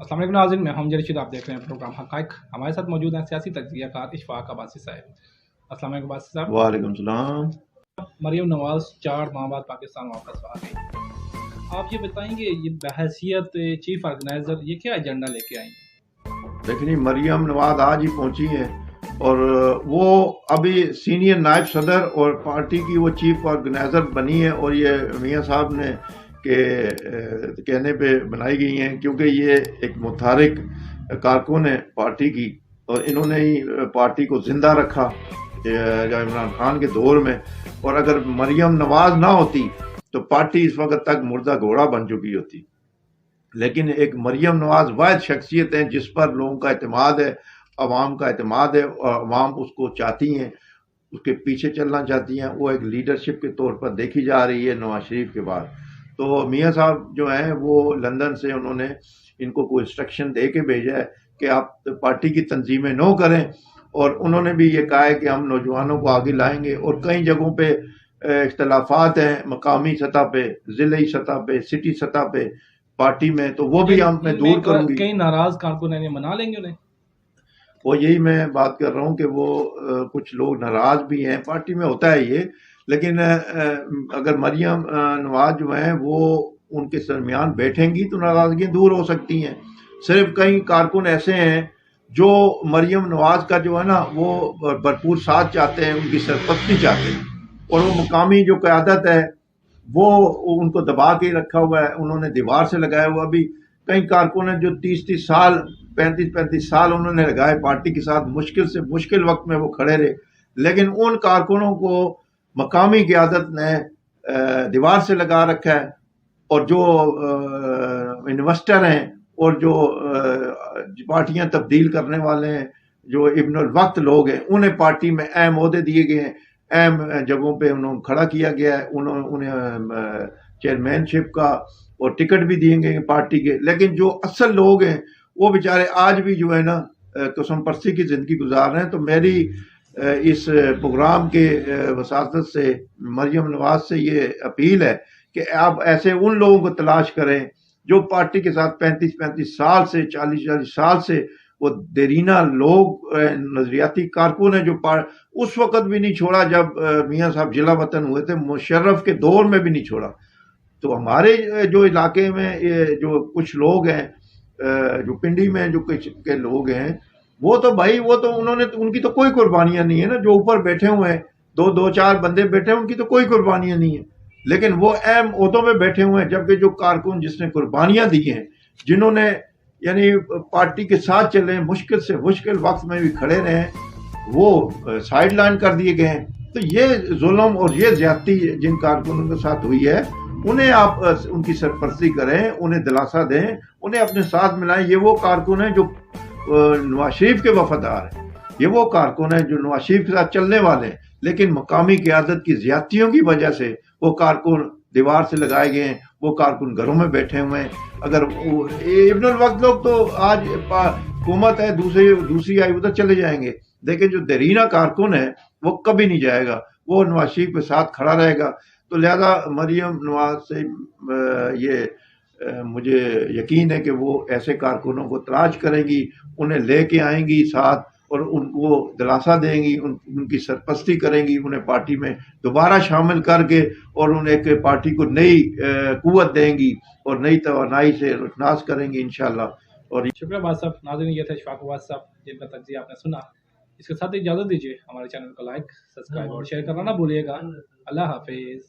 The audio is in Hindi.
अस्सलाम वालेकुम नाज़रीन, मैं हम जरीशद, आप देख रहे हैं प्रोग्राम हक़ाइक़। हमारे साथ मौजूद हैं सियासी तज्ज़ियाकार इशफ़ाक़ अब्बासी साहब। अस्सलाम वालेकुम अब्बासी साहब। वालेकुम सलाम। मरियम नवाज़ 4 माह बाद पाकिस्तान वापस आ गई। आप ये बताएंगे, ये बहैसियत चीफ ऑर्गेनाइज़र ये क्या एजेंडा लेके आई हैं? देखिए, मरियम नवाज आज ही पहुंची है और वो अभी सीनियर नायब सदर और पार्टी की वो चीफ ऑर्गेनाइज़र बनी है और ये मियाँ साहब ने के कहने पे बनाई गई हैं, क्योंकि ये एक मुतहरिक कारकुन है पार्टी की और इन्होंने ही पार्टी को जिंदा रखा इमरान खान के दौर में। और अगर मरियम नवाज ना होती तो पार्टी इस वक्त तक मुर्दा घोड़ा बन चुकी होती। लेकिन एक मरियम नवाज वाहिद शख्सियत है जिस पर लोगों का एतमाद है, अवाम का एतमाद है और अवाम उसको चाहती हैं, उसके पीछे चलना चाहती हैं। वो एक लीडरशिप के तौर पर देखी जा रही है नवाज शरीफ के बाद। तो मियाँ साहब जो हैं वो लंदन से उन्होंने इनको कोई इंस्ट्रक्शन दे के भेजा है कि आप पार्टी की तंजीमें नो करें, और उन्होंने भी ये कहा है कि हम नौजवानों को आगे लाएंगे। और कई जगहों पे इख्तलाफात हैं, मकामी सतह पे, ज़िले सतह पे, सिटी सतह पे, पार्टी में, तो वो भी मैं दूर करूंगी। कई नाराज कारकुन मना लेंगे उन्हें। वो यही मैं बात कर रहा हूँ कि वो कुछ लोग नाराज भी हैं, पार्टी में होता है ये। लेकिन अगर मरियम नवाज जो है वो उनके दरमियान बैठेंगी तो नाराजगियां दूर हो सकती हैं। सिर्फ कई कारकुन ऐसे हैं जो मरियम नवाज का जो है ना वो भरपूर साथ चाहते हैं, उनकी सरपरस्ती चाहते हैं, और वो मुकामी जो क़यादत है वो उनको दबा के रखा हुआ है, उन्होंने दीवार से लगाया हुआ। अभी कई कारकुन हैं जो 30-30 साल, 35-35 साल उन्होंने लगाए पार्टी के साथ, मुश्किल से मुश्किल वक्त में वो खड़े रहे। लेकिन उन कारकुनों को मकामी क़यादत ने दीवार से लगा रखा है, और जो इन्वेस्टर हैं और जो पार्टियां तब्दील करने वाले हैं, जो इब्नुल वक्त लोग हैं, उन्हें पार्टी में अहम ओहदे दिए गए हैं, अहम जगहों पे उन्होंने खड़ा किया गया है, उन्हें चेयरमैनशिप का और टिकट भी दिए गए पार्टी के। लेकिन जो असल लोग हैं वो बेचारे आज भी जो है ना कसम परस्ती की जिंदगी गुजार रहे हैं। तो मेरी इस प्रोग्राम के वसातत से मरियम नवाज से ये अपील है कि आप ऐसे उन लोगों को तलाश करें जो पार्टी के साथ 35-35 साल से, 40-40 साल से वो देरीना लोग, नजरियाती कारकुन है, जो उस वक्त भी नहीं छोड़ा जब मियाँ साहब जिला वतन हुए थे, मुशर्रफ के दौर में भी नहीं छोड़ा। तो हमारे जो इलाके में जो कुछ लोग हैं, जो पिंडी में जो कुछ के लोग हैं, वो तो भाई वो तो उन्होंने उनकी तो कोई कुर्बानियां नहीं है ना। जो ऊपर बैठे हुए हैं, दो चार बंदे बैठे हैं, उनकी तो कोई कुर्बानियां नहीं है, लेकिन वो अहम ओहदों में बैठे हुए हैं। जबकि जो कारकुन जिसने कुर्बानियां दी हैं, जिन्होंने यानी पार्टी के साथ चले, मुश्किल से मुश्किल वक्त में भी खड़े रहे, वो साइड लाइन कर दिए गए हैं। तो ये जुल्म और ये ज्यादती जिन कारकुनों के साथ हुई है, उन्हें आप उनकी सरपरस्ती करें, उन्हें दिलासा दें, उन्हें अपने साथ मिलाएं। ये वो कारकुन हैं जो नवाज शरीफ के वफादार हैं, ये वो कारकुन हैं जो नवाज शरीफ के साथ चलने वाले हैं। लेकिन मकामी क़यादत की ज्यादतियों की वजह से वो कारकुन दीवार से लगाए गए हैं, वो कारकुन घरों में बैठे हुए हैं। अगर इब्नुल वक्त लोग तो आज हुकूमत है, दूसरी आई उधर चले जाएंगे, लेकिन जो देरीना कारकुन है वो कभी नहीं जाएगा, वो नवाज शरीफ के साथ खड़ा रहेगा। तो लिहाजा मरियम नवाज से मुझे यकीन है कि वो ऐसे कारकुनों को तलाश करेंगी, उन्हें लेके आएंगी साथ, और उनको दिलासा देंगी, उनकी सरपरस्ती करेंगी, उन्हें पार्टी में दोबारा शामिल करके, और उन्हें एक पार्टी को नई कुव्वत देंगी और नई तवानाई से रोशनास करेंगी इंशाल्लाह। और शुक्रिया बात साहब। नाज़रीन, ये थे इशफ़ाक़ अब्बासी साहब जिनका तज्ज़िया आपने सुना। इसके साथ ही इजाज़त दीजिए, हमारे चैनल को लाइक, सब्सक्राइब और शेयर करना ना भूलिएगा। अल्लाह हाफिज़।